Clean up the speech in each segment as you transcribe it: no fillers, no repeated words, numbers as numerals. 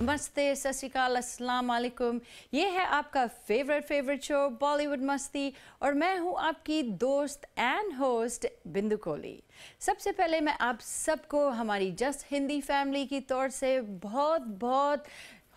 नमस्ते, सत श्री अकाल, अस्सलाम वालेकुम। ये है आपका फेवरेट शो बॉलीवुड मस्ती और मैं हूँ आपकी दोस्त एंड होस्ट बिंदु कोहली। सबसे पहले मैं आप सबको हमारी जस्ट हिंदी फैमिली की तौर से बहुत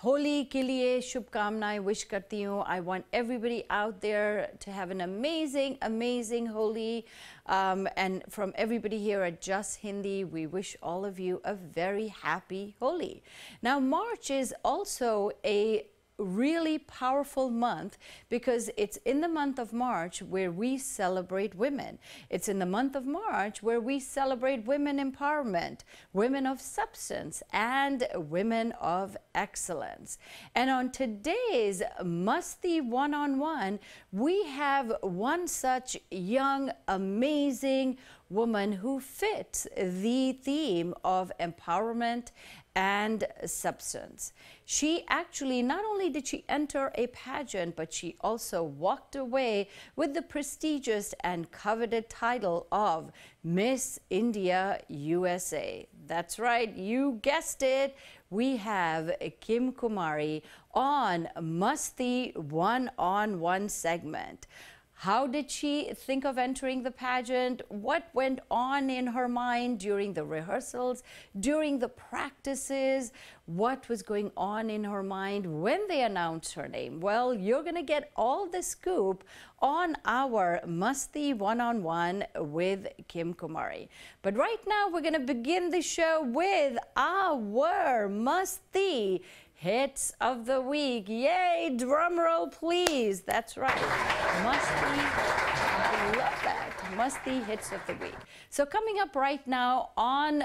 होली के लिए शुभकामनाएं विश करती हूँ। I want everybody out there to have an amazing Holi. And from everybody here at Jus Hindi, we wish all of you a very happy Holi. Now, March is also a really powerful month because it's in the month of March where we celebrate women. It's in the month of March where we celebrate women empowerment, women of substance, and women of excellence. And on today's Masti One-on-One, we have one such young, amazing woman who fits the theme of empowerment and substance. She actually, not only did she enter a pageant, but she also walked away with the prestigious and coveted title of Miss India USA. That's right, you guessed it. We have Kim Kumari on Masti One-on-One segment. How did she think of entering the pageant? What went on in her mind during the rehearsals, during the practices? What was going on in her mind when they announced her name? Well, you're going to get all the scoop on our Masti One-on-One with Kim Kumari. But right now, we're going to begin the show with our Masti Hits of the Week. Yay! Drum roll, please. That's right. Masti. I love that. Masti Hits of the Week. So coming up right now on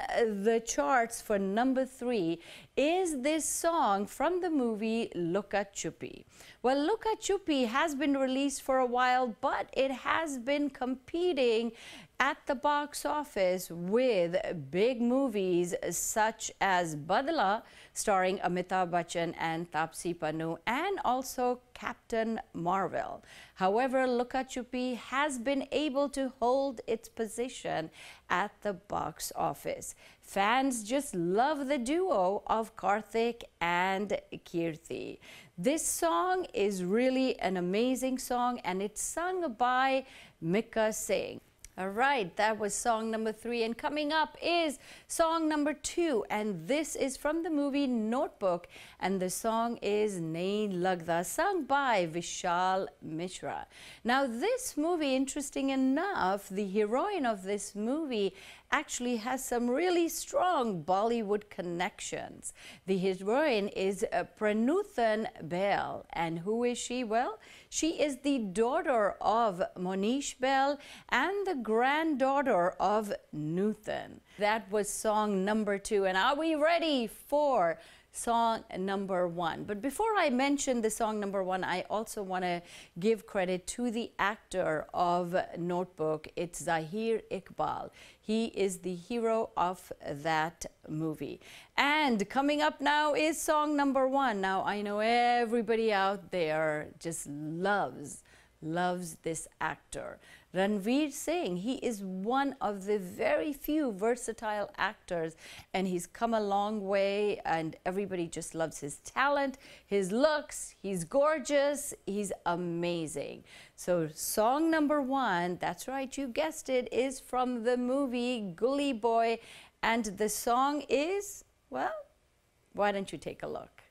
the charts for number 3 is this song from the movie Lukka Chuppi. Well, Lukka Chuppi has been released for a while, but it has been competing at the box office with big movies such as Badla, starring Amitabh Bachchan and Taapsee Pannu, and also Captain Marvel. However, Lukka Chuppi has been able to hold its position at the box office. Fans just love the duo of Karthik and Kirti. This song is really an amazing song, and it's sung by Mika Singh. All right, that was song number 3. And coming up is song number 2. And this is from the movie Notebook. And the song is Nahi Lagda, sung by Vishal Mishra. Now, this movie, interesting enough, the heroine of this movie actually has some really strong Bollywood connections. The heroine is Pranuthan Bell. And who is she? Well, she is the daughter of Monish Bell and the granddaughter of Nuthan. That was song number 2. And are we ready for song number 1? But before I mention the song number 1, I also want to give credit to the actor of Notebook. It's Zahir Iqbal. He is the hero of that movie. And coming up now is song number 1. Now, I know everybody out there just loves this actor. Ranveer Singh, he is one of the very few versatile actors, and he's come a long way, and everybody just loves his talent, his looks. He's gorgeous, he's amazing. So song number 1, that's right, you guessed it, is from the movie Gully Boy, and the song is, well, why don't you take a look?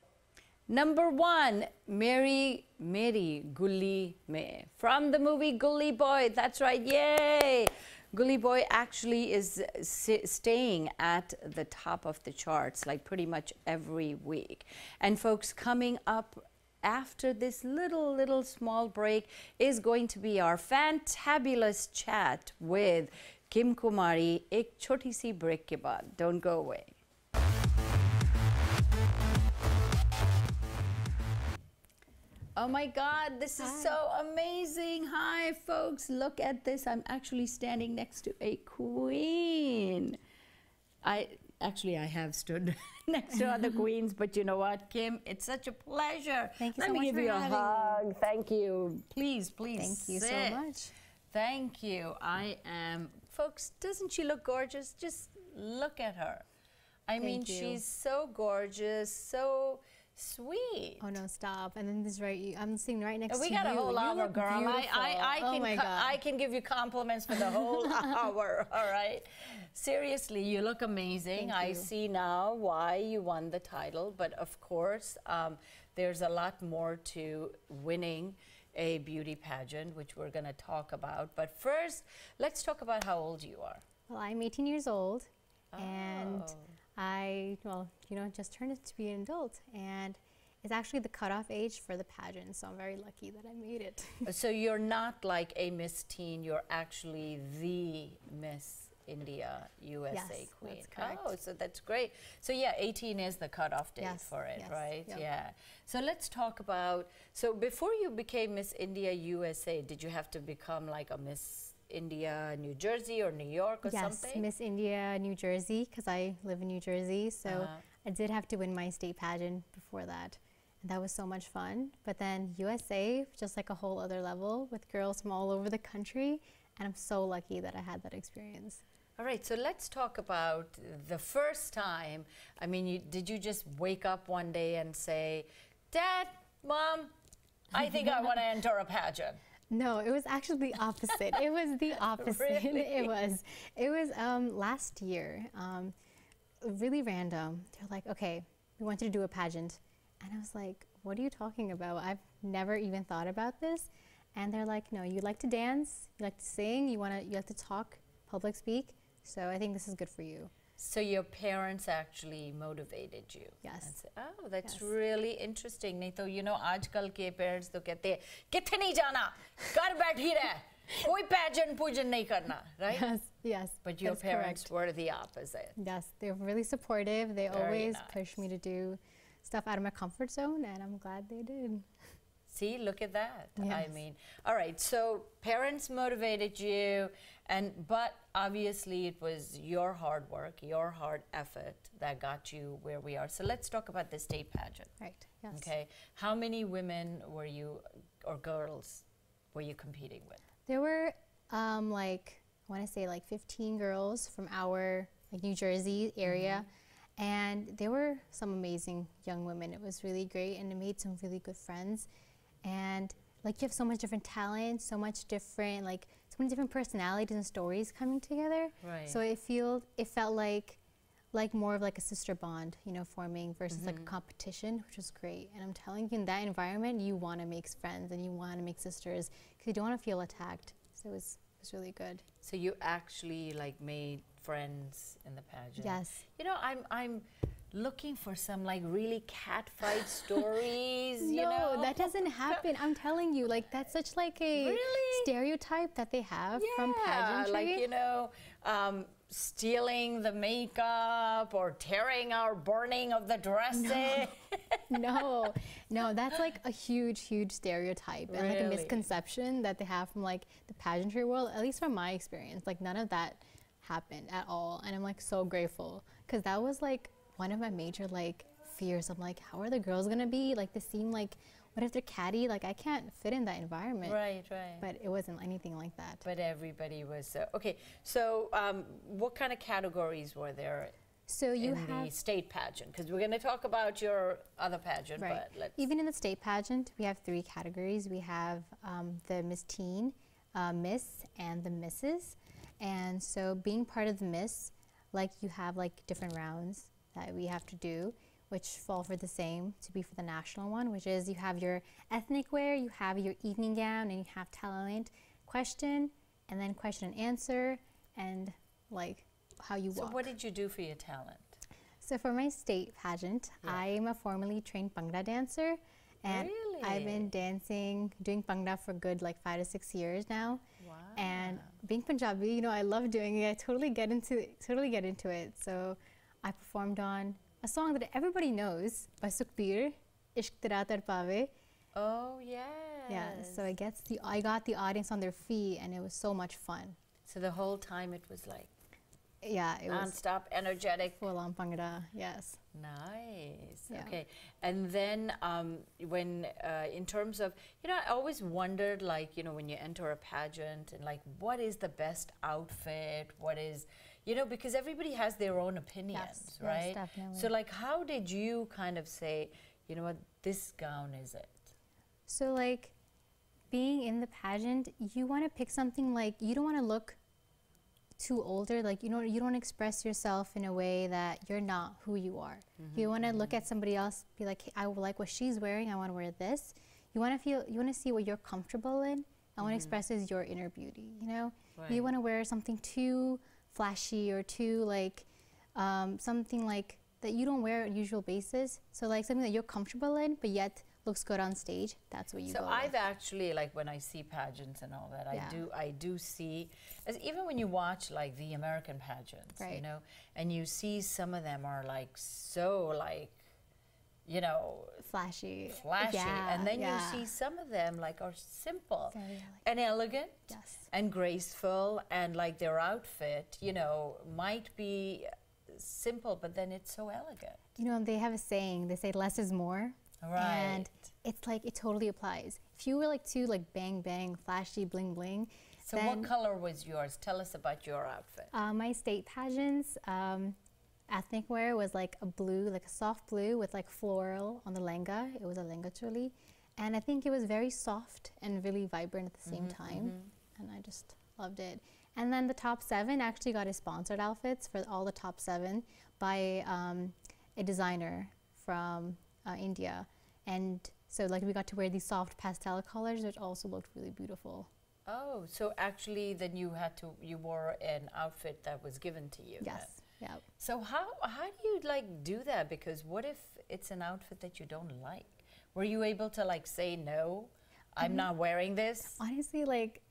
Number 1, Meri Meri Gully Mein, from the movie Gully Boy. That's right, yay! Gully Boy actually is staying at the top of the charts like pretty much every week. And folks, coming up after this little small break is going to be our fantabulous chat with Kim Kumari. Ek choti si break ke baad. Don't go away. Oh my God, this is so amazing. Hi, folks. Look at this. I'm actually standing next to a queen. I have stood next to other queens, but you know what, Kim? It's such a pleasure. Thank you so much much for having me. Let me give you a hug. me. Thank you. Please Thank you sit. so much. Thank you. I am. Folks, doesn't she look gorgeous? Just look at her. I mean, she's so gorgeous, so Sweet. Oh no, stop! And then this I'm sitting right next to you. We got a whole hour, girl. I can give you compliments for the whole hour. All right. Seriously, you look amazing. I see now why you won the title, but of course, there's a lot more to winning a beauty pageant, which we're going to talk about. But first, let's talk about how old you are. Well, I'm 18 years old, and I, just turned to be an adult, and it's actually the cutoff age for the pageant, so I'm very lucky that I made it. So you're not like a Miss Teen, you're actually the Miss India USA Queen. That's correct. Oh, so that's great. So yeah, 18 is the cutoff date for it, right? Yep. Yeah. So let's talk about, so before you became Miss India USA, did you have to become like a Miss India, New Jersey or New York or something? Yes, Miss India, New Jersey, because I live in New Jersey. So I did have to win my state pageant before that. And that was so much fun. But then USA, just like a whole other level with girls from all over the country. And I'm so lucky that I had that experience. All right, so let's talk about the first time. I mean, did you just wake up one day and say, Dad, Mom, I think I want to enter a pageant? No, it was actually the opposite. It was the opposite. Really? It was last year, really random. They're like, okay, we want you to do a pageant. And I was like, what are you talking about? I've never even thought about this. And they're like, no, you like to dance, you like to sing, you like to talk, public speak. So I think this is good for you. So your parents actually motivated you? Yes. And say, oh, that's really interesting. नहीं तो आजकल के parents तो कहते हैं किथे नहीं जाना, घर बैठी रह, कोई pageant पूजन नहीं करना, right? Yes. But your parents were the opposite. Yes, they were really supportive. They always pushed me to do stuff out of my comfort zone, and I'm glad they did. See, look at that. Yes. I mean, all right, so parents motivated you, but obviously it was your hard work, your hard effort that got you where we are. So let's talk about the state pageant. Right, yes. Okay, how many women were you, or girls, were you competing with? There were I want to say 15 girls from our New Jersey area. And there were some amazing young women. It was really great, and it made some really good friends. And you have so much different talent, so many different personalities and stories coming together. Right. So it felt like more of a sister bond, forming versus a competition, which was great. And I'm telling you, in that environment, you want to make friends and you want to make sisters because you don't want to feel attacked. So it was really good. So you actually made friends in the pageant? Yes. I'm looking for some really cat fight stories. No, that doesn't happen. I'm telling you, that's such a stereotype that they have from pageantry. Stealing the makeup or tearing or burning of the dresses. No, that's a huge stereotype and a misconception that they have from the pageantry world, at least from my experience. None of that happened at all, and I'm so grateful because that was one of my major fears. I'm how are the girls gonna be? They seem what if they're catty? I can't fit in that environment. Right. But it wasn't anything like that. But everybody was okay. So what kind of categories were there? So you have the state pageant, because we're going to talk about your other pageant. Right. But let's even in the state pageant, we have 3 categories. We have the Miss Teen, Miss, and the Misses. And so being part of the Miss, you have different rounds that we have to do, which fall for the same to be for the national one, which is you have your ethnic wear, you have your evening gown, and you have talent question, and then question and answer, and how you walk. So what did you do for your talent? So for my state pageant, I am a formally trained Bhangra dancer, and I've been doing Bhangra for good 5 to 6 years now. Wow. And being Punjabi, I love doing it. I totally get into it. So I performed on a song that everybody knows by Sukhbir, Ishq Tera Tar Paave. Oh, yes. Yeah, so I got the audience on their feet, and it was so much fun. So the whole time it was it non-stop, energetic. Full-on Bhangra, yes. Nice. Yeah. Okay. And then when, in terms of, I always wondered, when you enter a pageant and what is the best outfit? What is, because everybody has their own opinions, right? Yes, definitely. So how did you kind of say, you know what, this gown is it? So like being in the pageant, you want to pick something like, you don't want to look too older, like you don't express yourself in a way that you're not who you are. You want to look at somebody else, be like, hey, I like what she's wearing, I want to wear this. You want to see what you're comfortable in and what expresses your inner beauty, you know? Right. You want to wear something too flashy or too like something like that you don't wear on a usual basis. So like something that you're comfortable in but yet looks good on stage, that's what you go So I've with. actually, like when I see pageants and all that, Yeah. I do see, as even when you watch like the American pageants, you Right. know, and you see some of them are like so like, you know, Flashy. flashy, Yeah, and then yeah. you see some of them like are simple Very elegant. and elegant Yes. and graceful, and like their outfit, you know, might be simple, but then it's so elegant. You know, they have a saying, they say less is more. Right. And it's like, it totally applies. If you were like too like bang bang, flashy, bling bling. So then, what color was yours? Tell us about your outfit. my state pageants, ethnic wear was like a blue, like a soft blue with like floral on the lenga. It was a lenga choli. And I think it was very soft and really vibrant at the same time. And I just loved it. And then the top 7 actually got a sponsored outfits for all the top 7 by a designer from India. And so like we got to wear these soft pastel colors, which also looked really beautiful. Oh, so actually then you wore an outfit that was given to you. Yes. Then. Yeah. So how do you like do that? Because what if it's an outfit that you don't like? Were you able to like say no, I'm not wearing this? Honestly, like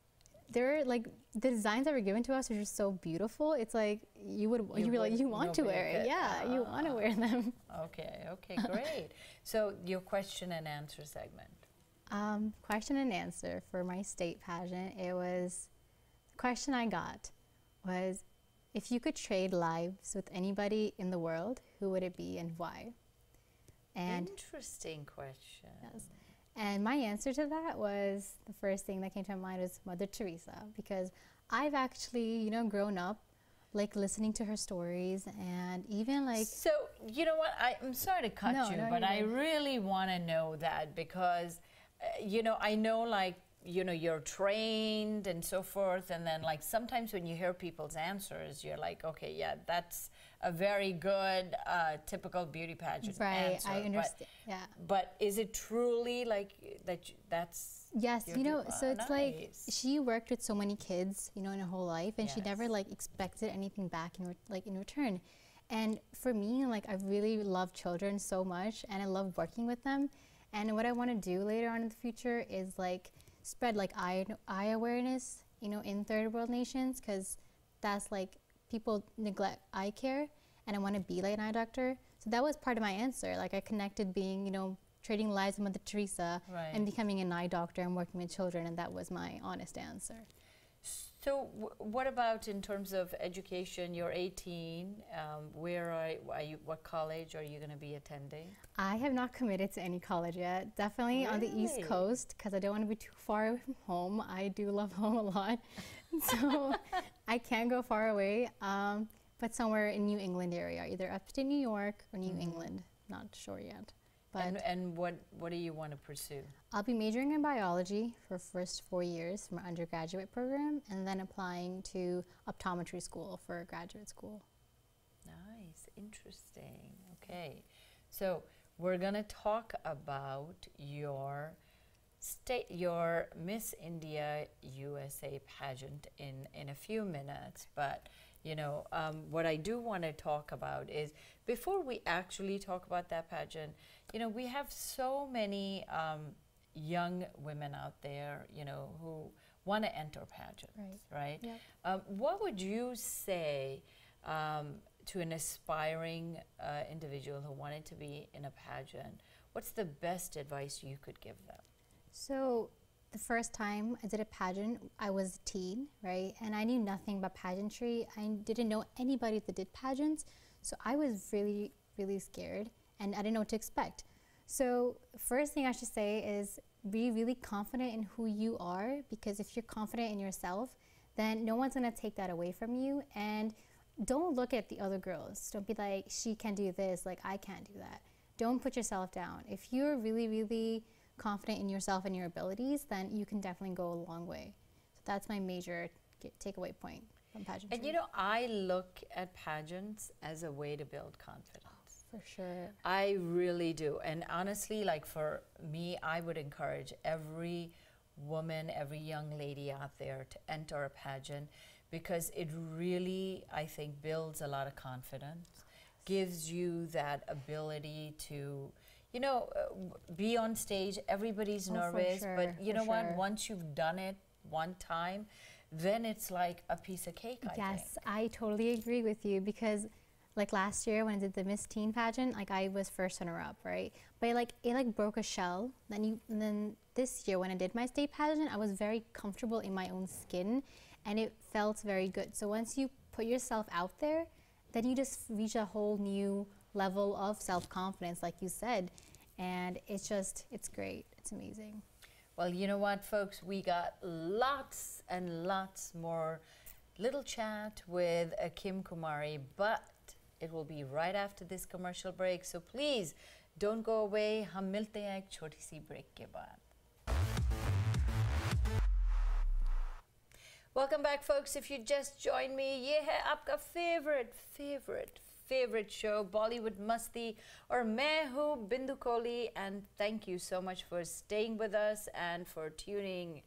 they're like the designs that were given to us are just so beautiful. It's like you'd be like, you want to nobody wear it. could- Yeah, you want to wear them. Okay, great. So your question and answer segment. Question and answer for my state pageant. It was, the question I got was, if you could trade lives with anybody in the world, who would it be and why? And Interesting question. yes. And my answer to that was, the first thing that came to my mind was Mother Teresa, because I've actually, you know, grown up like listening to her stories and even like. So, you know what, I'm sorry to cut No, you, no, but you're I good. really want to know that because, you know, I know like, you know, you're trained and so forth, and then like sometimes when you hear people's answers, you're like, okay, yeah, that's a very good typical beauty pageant Right, answer. I understand. Yeah. But is it truly like that? That's Yes, your you know, dream? so it's like Nice. she worked with so many kids, you know, in her whole life, and she never Yes. like expected anything back in return. And for me, like I really love children so much, and I love working with them. And what I want to do later on in the future is like spread like eye awareness, you know, in third world nations, because that's like people neglect eye care, and I want to be like an eye doctor. So that was part of my answer. Like I connected being, you know, trading lives with Mother Teresa Right. and becoming an eye doctor and working with children, and that was my honest answer. So what about in terms of education? You're 18. Where are you? What college are you going to be attending? I have not committed to any college yet. Definitely on the East Really? Coast, because I don't want to be too far away from home. I do love home a lot. So I can go far away, but somewhere in New England area, either upstate New York or New England. Not sure yet. But And what do you want to pursue? I'll be majoring in biology for first 4 years for my undergraduate program, and then applying to optometry school for graduate school. Nice, interesting. Okay, so we're gonna talk about your Miss India USA pageant in a few minutes, but you know what I do want to talk about is before we actually talk about that pageant, you know, we have so many young women out there, you know, who want to enter pageants, right? Yep. What would you say to an aspiring individual who wanted to be in a pageant? What's the best advice you could give them? So the first time I did a pageant, I was a teen, right? And I knew nothing about pageantry. I didn't know anybody that did pageants. So I was really, really scared, and I didn't know what to expect. So first thing I should say is be really confident in who you are, because if you're confident in yourself, then no one's gonna take that away from you. And don't look at the other girls. Don't be like, she can do this, like I can't do that. don't put yourself down. If you're really, really confident in yourself and your abilities, then you can definitely go a long way. So that's my major takeaway point from pageantry. And you know, I look at pageants as a way to build confidence. For sure. I really do. And honestly, like for me, I would encourage every woman, every young lady out there to enter a pageant, because it really, I think, builds a lot of confidence, gives you that ability to, you know, be on stage. Everybody's nervous, sure, but you know for what? sure. Once you've done it one time, then it's like a piece of cake, I think. Yes, I totally agree with you, because like last year when I did the Miss Teen pageant, like I was first runner-up, right? But it broke a shell. And then this year when I did my state pageant, I was very comfortable in my own skin, and it felt very good. So once you put yourself out there, then you just reach a whole new level of self-confidence, like you said, and it's great. It's amazing. Well, you know what, folks? We got lots and lots more little chat with Kim Kumari, but it will be right after this commercial break. So please don't go away. हम मिलते हैं एक छोटी सी break के बाद. Welcome back, folks. If you just joined me, ये है आपका favorite show, Bollywood Masti, और मैं हूँ Bindu Kohli, and thank you so much for staying with us and for tuning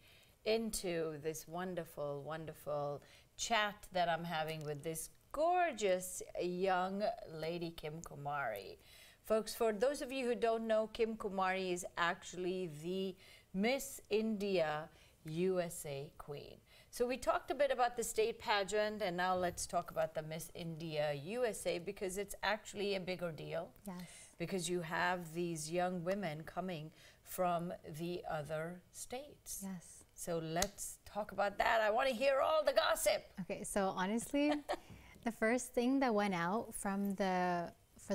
into this wonderful, wonderful chat that I'm having with this gorgeous young lady, Kim Kumari. Folks, for those of you who don't know, Kim Kumari is actually the Miss India USA Queen. So we talked a bit about the state pageant, and now let's talk about the Miss India USA, because it's actually a bigger deal. Yes. Because you have these young women coming from the other states. Yes. So let's talk about that. I want to hear all the gossip. Okay, so honestly, the first thing that went out for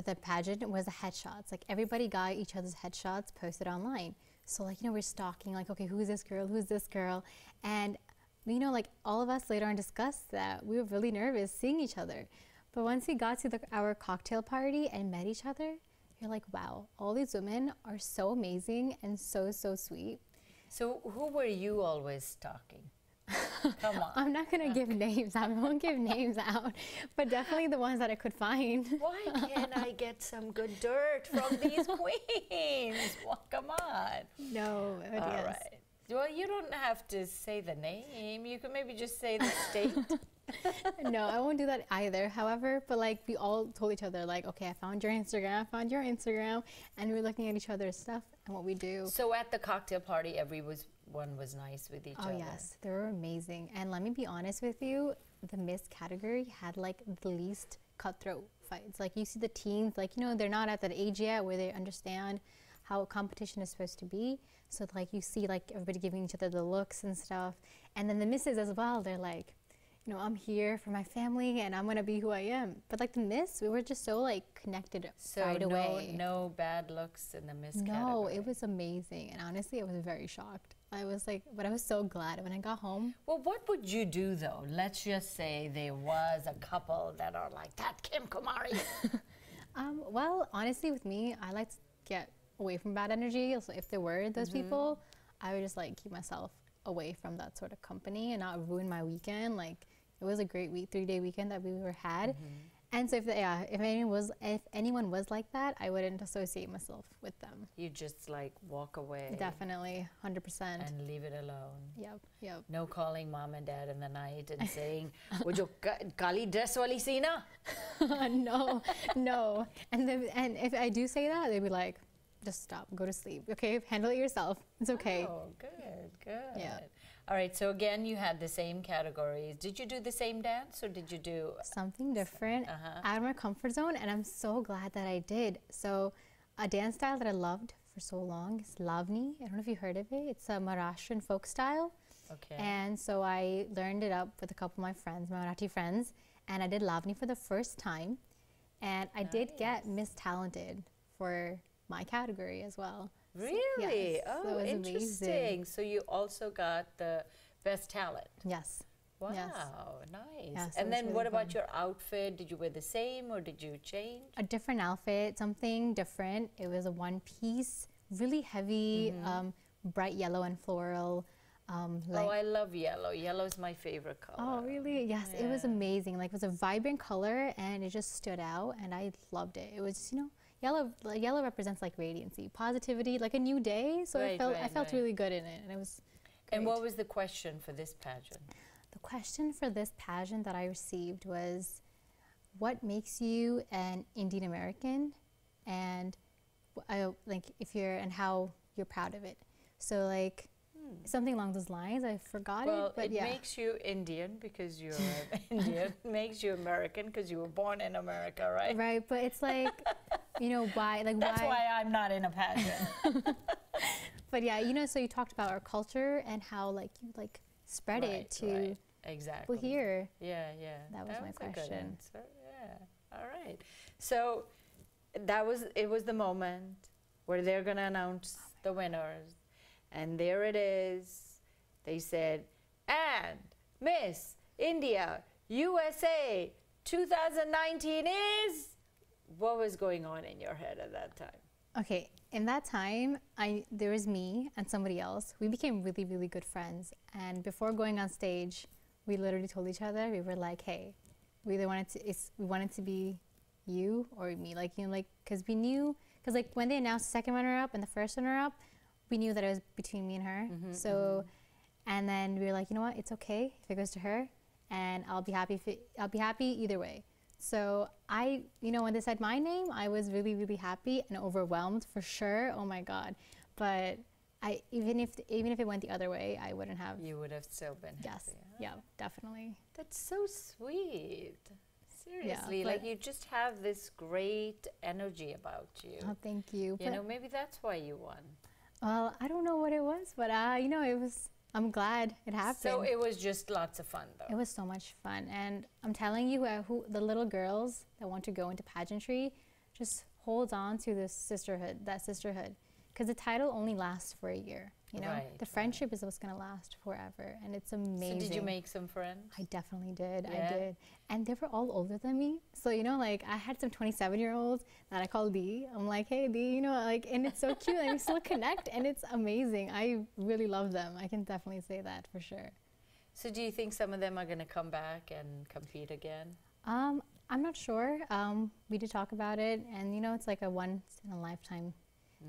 the pageant was the headshots. Like everybody got each other's headshots posted online. So like, you know, we're stalking, like, okay, who's this girl? Who's this girl? And you know, like all of us later on discussed that we were really nervous seeing each other. But once we got to our cocktail party and met each other, you're like, wow, all these women are so amazing and so, so sweet. So who were you always stalking? Come on. I'm not going to give names. I won't give names out, but definitely the ones that I could find. Why can't I get some good dirt from these queens? Well, come on. No, but All yes. right. Well, you don't have to say the name. You can maybe just say the state. No, I won't do that either. However, but like we all told each other, like, okay, I found your Instagram, and we were looking at each other's stuff and what we do. So at the cocktail party, everyone was nice with each other. Oh yes, they were amazing. And let me be honest with you, the Miss category had like the least cutthroat fights. Like you see the teens, like, you know, they're not at that age yet where they understand how competition is supposed to be. So like you see like everybody giving each other the looks and stuff. And then the misses as well, they're like, you know, I'm here for my family and I'm gonna be who I am. But like the Miss, we were just so like connected right away. No bad looks in the Miss category. No, it was amazing. And honestly, I was very shocked. I was like, but I was so glad when I got home. Well, what would you do though? Let's just say there was a couple that are like, that Kim Kumari. Well, honestly, with me, I like to get away from bad energy. So if there were those people, I would just like keep myself away from that sort of company and not ruin my weekend. Like it was a great 3-day weekend that we had. And so if anyone was like that, I wouldn't associate myself with them. You just like walk away. Definitely, 100%. And leave it alone. Yep. No calling mom and dad in the night and saying, "Wo jo kali dress wali si na?" No. And if I do say that, they'd be like, just stop, go to sleep. Okay, handle it yourself. It's okay. Oh, good. Yeah. All right, so again, you had the same categories. Did you do the same dance or did you do something different out of my comfort zone? And I'm so glad that I did. So a dance style that I loved for so long is Lavani. I don't know if you heard of it. It's a Maharashtrian folk style. Okay. And so I learned it up with a couple of my friends, my Marathi friends, and I did Lavani for the first time. And I did get Miss Talented for my category as well. Really? Yes, oh, so interesting. amazing. So you also got the best talent. Yes. Wow, Yes. nice. Yeah, so And it's then really what about fun. your outfit? Did you wear the same or did you change? A different outfit, something different. It was a one piece, really heavy, bright yellow and floral. Oh, I love yellow. Yellow is my favorite color. Oh, really? Yes, it was Yeah. amazing. Like, it was a vibrant color, and it just stood out, and I loved it. It was just, yellow. Like, yellow represents like radiancy, positivity, like a new day. So Right, I felt right. really good in it, and it was great. And what was the question for this pageant? The question for this pageant that I received was, what makes you an Indian American, and and how you're proud of it. So like something along those lines. I forgot Well, it, but it yeah. makes you Indian because you're Indian. Makes you American because you were born in America, right? Right, but it's like, why? Like That's why I'm not in a pageant. But yeah, so you talked about our culture and how like you like spread it to right. Exactly. people here. Yeah, yeah. That was my a good question. answer. Yeah. All right. So it was the moment where they're going to announce the winners. And there it is. They said, and Miss India USA 2019 is. What was going on in your head at that time? Okay, in that time, there was me and somebody else. We became really, really good friends. And before going on stage, we literally told each other, we were like, hey, we either wanted to be you or me, because we knew, because like when they announced the second runner-up and the first runner-up, we knew that it was between me and her. And then we were like, you know what, it's okay if it goes to her, and I'll be happy either way. So when they said my name, I was really, really happy and overwhelmed for sure. Oh my God. But even if it went the other way, I wouldn't have. You would have still been happy. Yes. Yeah, definitely. That's so sweet. Seriously, Yeah, like you just have this great energy about you. Oh, thank you. You know, maybe that's why you won. Well, I don't know what it was, but it was. I'm glad it happened. So it was just lots of fun, though. It was so much fun, and I'm telling you, who the little girls that want to go into pageantry, just hold on to this sisterhood, because the title only lasts for a year. Right, the friendship is what's gonna last forever, and it's amazing. So did you make some friends? I definitely did. Yeah? I did, and they were all older than me. So like I had some 27-year-olds that I called D. I'm like, hey D, and it's so cute, and we still connect, and it's amazing. I really love them. I can definitely say that for sure. So do you think some of them are going to come back and compete again? I'm not sure. We did talk about it, and it's like a once in a lifetime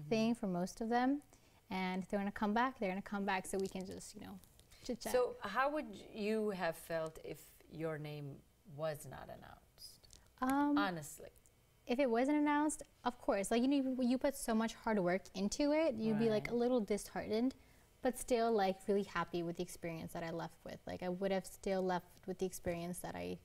thing for most of them. And if they're going to come back, they're going to come back, so we can just, chit chat. So how would you have felt if your name was not announced? Honestly. If it wasn't announced, of course, like you put so much hard work into it, you'd be like a little disheartened, but still like really happy with the experience that I left with. Like I would have still left with the experience that I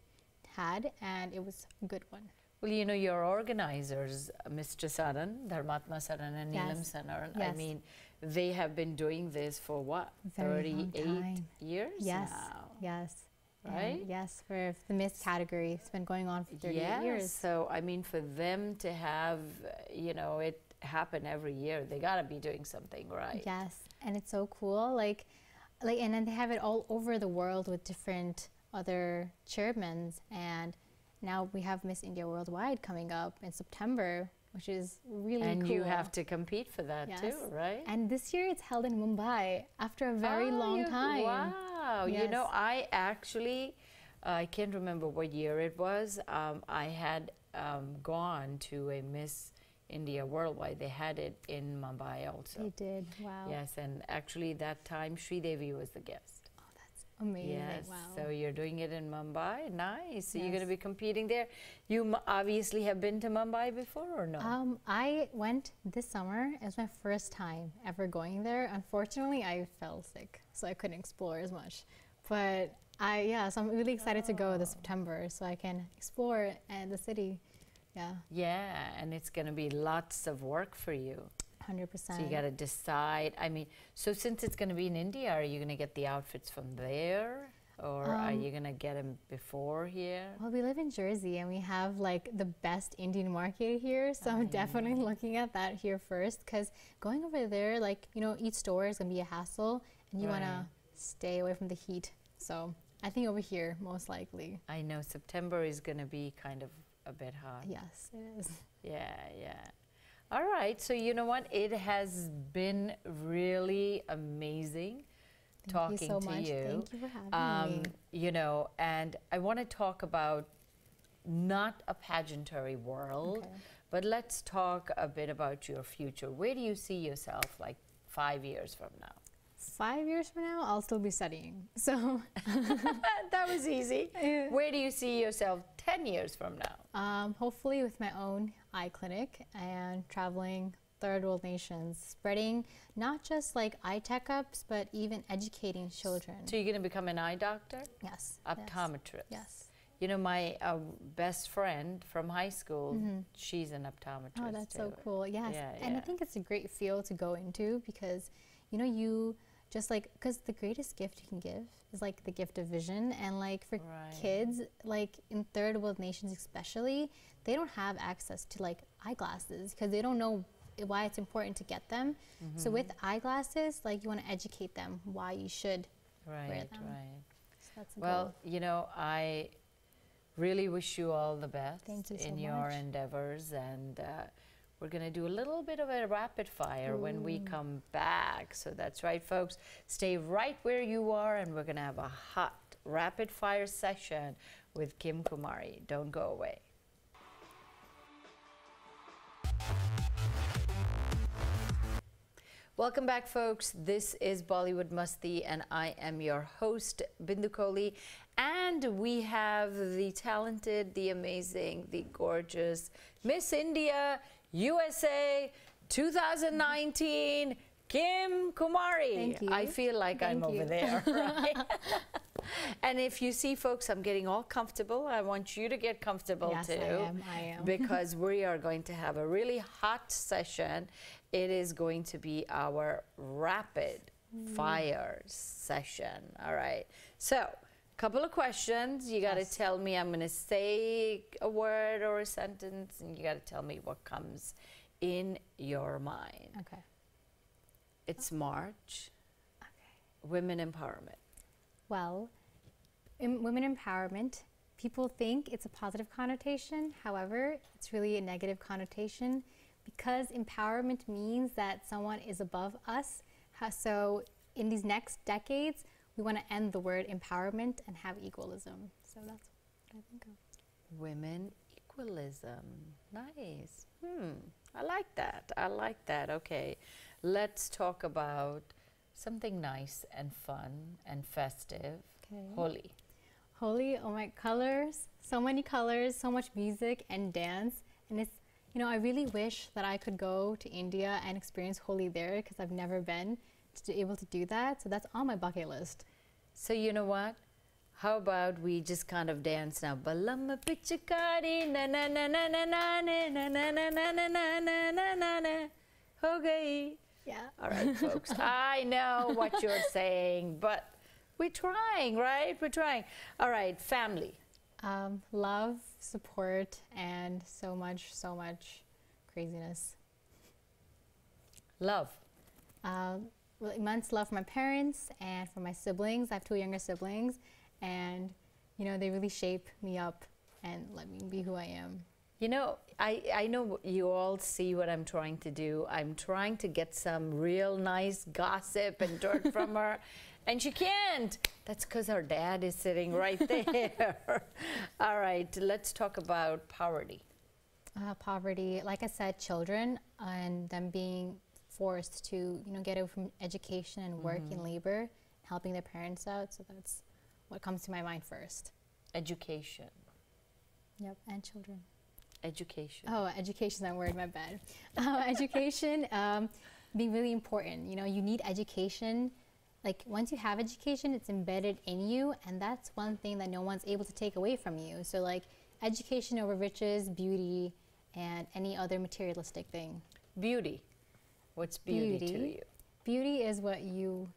had, and it was a good one. Well, your organizers, Mr. Saran, Dharmatma Saran and Yes. Neelam Saran, I Yes. mean, they have been doing this for what, Very long 38 time. years Yes, now? yes. Right? And yes, for the Miss category, it's been going on for 38 years. So, I mean, for them to have, it happen every year, they got to be doing something right. Yes, and it's so cool. Like, and then they have it all over the world with different other chairmen, and now we have Miss India Worldwide coming up in September, which is really cool. And you have to compete for that too, right? And this year it's held in Mumbai after a very long time. Wow. Yes. I actually, I can't remember what year it was. I had gone to a Miss India Worldwide. They had it in Mumbai also. They did, wow. Yes, and actually that time Sridevi was the guest. Amazing, yes, wow. so you're doing it in Mumbai. Nice. So you're going to Yes. be competing there. You obviously have been to Mumbai before or no? I went this summer. It was my first time ever going there. Unfortunately, I fell sick, so I couldn't explore as much. But so I'm really excited to go this September so I can explore the city. Yeah. Yeah, and it's going to be lots of work for you. 100%. So you got to decide. I mean, so since it's going to be in India, are you going to get the outfits from there? Or are you going to get them before here? Well, we live in Jersey and we have like the best Indian market here. So I'm definitely looking at that here first, because going over there, like, each store is going to be a hassle and you want to stay away from the heat. So I think over here, most likely. I know September is going to be kind of a bit hot. Yes, it is. Yeah, yeah. All right. So you know what? It has been really amazing talking Thank you so to much. you. Thank you for having me. You know, and I want to talk about not a pageantry world, Okay. but let's talk a bit about your future. Where do you see yourself like 5 years from now? 5 years from now, I'll still be studying. So That was easy. Yeah. Where do you see yourself 10 years from now? hopefully with my own eye clinic and traveling third world nations, spreading not just like eye checkups, but even educating children. So you're going to become an eye doctor? Yes. Optometrist? Yes. You know, my best friend from high school, she's an optometrist. Oh, that's too. so cool. Yes. Yeah, And I yeah. think it's a great field to go into because, you know, you just like, because the greatest gift you can give is like the gift of vision. And like for Right. kids, like in third world nations especially, they don't have access to like eyeglasses because they don't know why it's important to get them. So with eyeglasses, like you want to educate them why you should Right, wear them. right. So that's a Well, goal. you know, I really wish you all the best Thank you so in your much. endeavors, and we're going to do a little bit of a rapid fire when we come back. So that's right, folks. Stay right where you are, and we're going to have a hot rapid fire session with Kim Kumari. Don't go away. Welcome back, folks. This is Bollywood Masti, and I am your host, Bindu Kohli. And we have the talented, the amazing, the gorgeous Miss India USA 2019, Kim Kumari. Thank you. I feel like I'm Thank over you. there, right? And if you see, folks, I'm getting all comfortable. I want you to get comfortable Yes, too. I am. Because we are going to have a really hot session. It is going to be our rapid fire session. All right. So, couple of questions. You got to Yes. tell me, I'm going to say a word or a sentence, and you got to tell me what comes in your mind. Okay. It's March. Okay. Women empowerment. Well, in women empowerment, people think it's a positive connotation. However, it's really a negative connotation because empowerment means that someone is above us. So in these next decades, we want to end the word empowerment and have equalism. So that's what I think of. Women equalism. Nice. I like that. I like that. Okay. Let's talk about something nice and fun and festive. Okay. Holi. Holi, oh my, colors, so many colors, so much music and dance. And it's, you know, I really wish that I could go to India and experience Holi there because I've never been to be able to do that. So that's on my bucket list. So you know what? How about we just kind of dance now? Balama pichakari na na na na na na na na na na na na na na na na. Ho gayi. Yeah. All right, folks. I know what you're saying, but we're trying, right? We're trying. All right, family. Love, support, and so much craziness. Love. Well, immense love for my parents and for my siblings. I have two younger siblings, and you know they really shape me up and let me be who I am. You know, I know you all see what I'm trying to do. I'm trying to get some real nice gossip and dirt from her, and she can't. That's because her dad is sitting right there. All right, let's talk about poverty. Poverty, like I said, children and them being forced to, you know, get away from education and work and labor, helping their parents out. So that's what comes to my mind first. Education. Yep, and children. Education. Oh, education's not a word, my bad. Education being really important. You know, you need education. Like once you have education, it's embedded in you, and that's one thing that no one's able to take away from you. So like education over riches, beauty, and any other materialistic thing. Beauty. What's beauty to you? Beauty is what you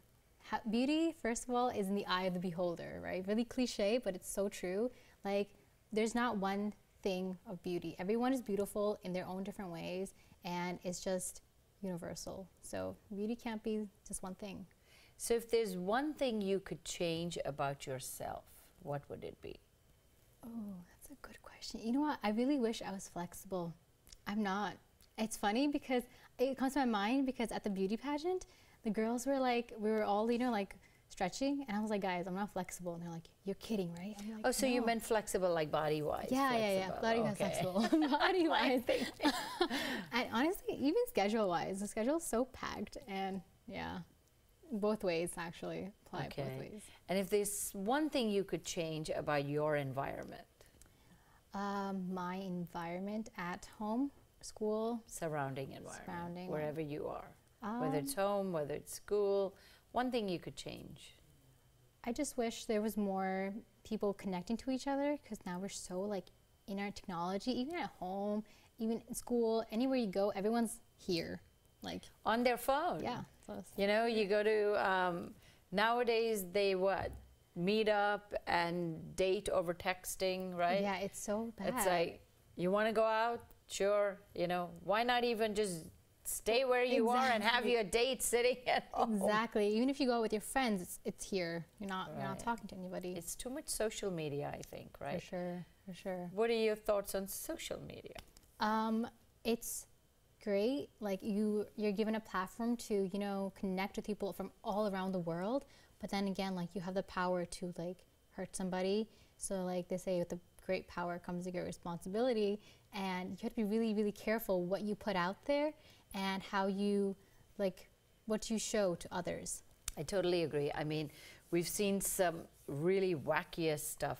beauty, first of all, is in the eye of the beholder, right? Really cliche, but it's so true. Like there's not one thing of beauty. Everyone is beautiful in their own different ways, and it's just universal. So beauty can't be just one thing. So if there's one thing you could change about yourself, what would it be? Oh, that's a good question. You know what? I really wish I was flexible. I'm not. It's funny because it comes to my mind because at the beauty pageant, the girls were like, we were all, you know, like stretching, and I was like, guys, I'm not flexible. And they're like, you're kidding, right? I'm like, Oh, so no. you meant flexible, like body-wise? Yeah. Body-wise flexible. Body-wise. And honestly, even schedule-wise, the schedule is so packed, and yeah, both ways actually apply both ways. And if there's one thing you could change about your environment? My environment at home, school. Surrounding environment. Surrounding. Wherever you are. Whether it's home, whether it's school. One thing you could change. I just wish there was more people connecting to each other, because now we're so like in our technology, even at home, even in school, anywhere you go, everyone's here. Like on their phone. Yeah. You know, you go to, nowadays they meet up and date over texting, right? Yeah, it's so bad. It's like, you want to go out? Sure. You know, why not even just stay where you are and have your date sitting at home? Exactly. Even if you go with your friends, it's here. You're not talking to anybody. It's too much social media, I think, right? For sure. What are your thoughts on social media? It's great. Like you're given a platform to, you know, connect with people from all around the world. But then again, like you have the power to like hurt somebody. So like they say, with the great power comes a great responsibility, and you have to be really, really careful what you put out there and how you, like, what you show to others. I totally agree. I mean, we've seen some really wackiest stuff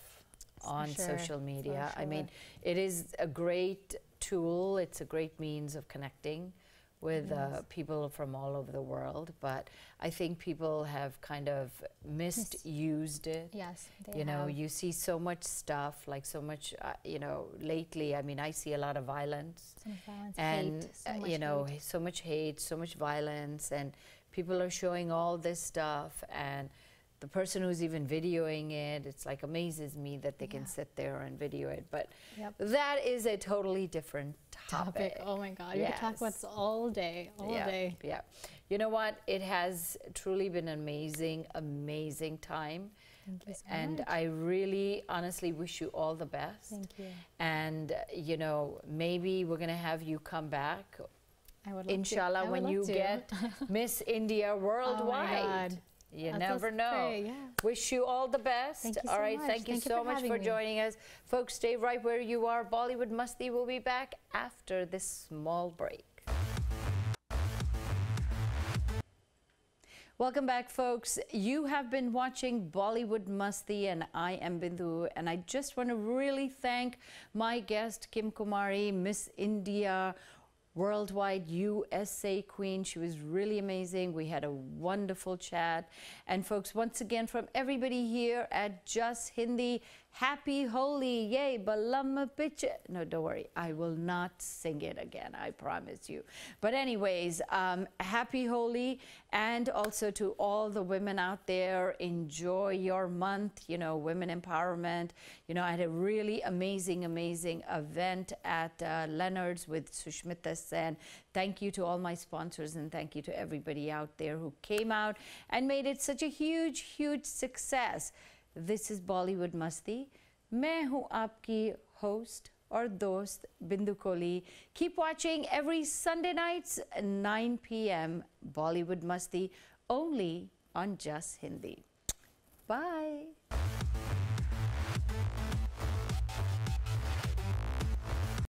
on social media. I mean, it is a great tool. It's a great means of connecting with people from all over the world, but I think people have kind of misused it. Yes, you know, you see so much stuff, like so much, you know, lately, I mean, I see a lot of violence. So much violence, and, hate, so much you know, hate. so much hate, so much violence, and people are showing all this stuff, and the person who's even videoing it, it's like amazes me that they can sit there and video it. But that is a totally different topic. Oh my God, you could talk about this all day, all day. Yeah. You know what? It has truly been an amazing, amazing time. Thank you so and much. I really honestly wish you all the best. Thank you. And, you know, maybe we're going to have you come back. I would love Inshallah, to. when you get Miss India Worldwide. Oh my God. You never know. Pray, Wish you all the best. Thank you all so right, much. thank you so much for joining us. Folks, stay right where you are. Bollywood Masti will be back after this small break. Welcome back, folks. You have been watching Bollywood Masti, and I am Bindu, and I just want to really thank my guest, Kim Kumari, Miss India Worldwide USA Queen. She was really amazing. We had a wonderful chat. And folks, once again, from everybody here at Jus Hindi, happy Holi, yay, balama pitch. No, don't worry, I will not sing it again, I promise you. But anyways, happy Holi, and also to all the women out there, enjoy your month, you know, women empowerment. You know, I had a really amazing event at Leonard's with Sushmita Sen. Thank you to all my sponsors, and thank you to everybody out there who came out and made it such a huge success. This is Bollywood Masti. मैं हूँ आपकी host और दोस्त बिंदु Kohli. Keep watching every Sunday nights 9 p.m. Bollywood Masti only on Jus Hindi. Bye.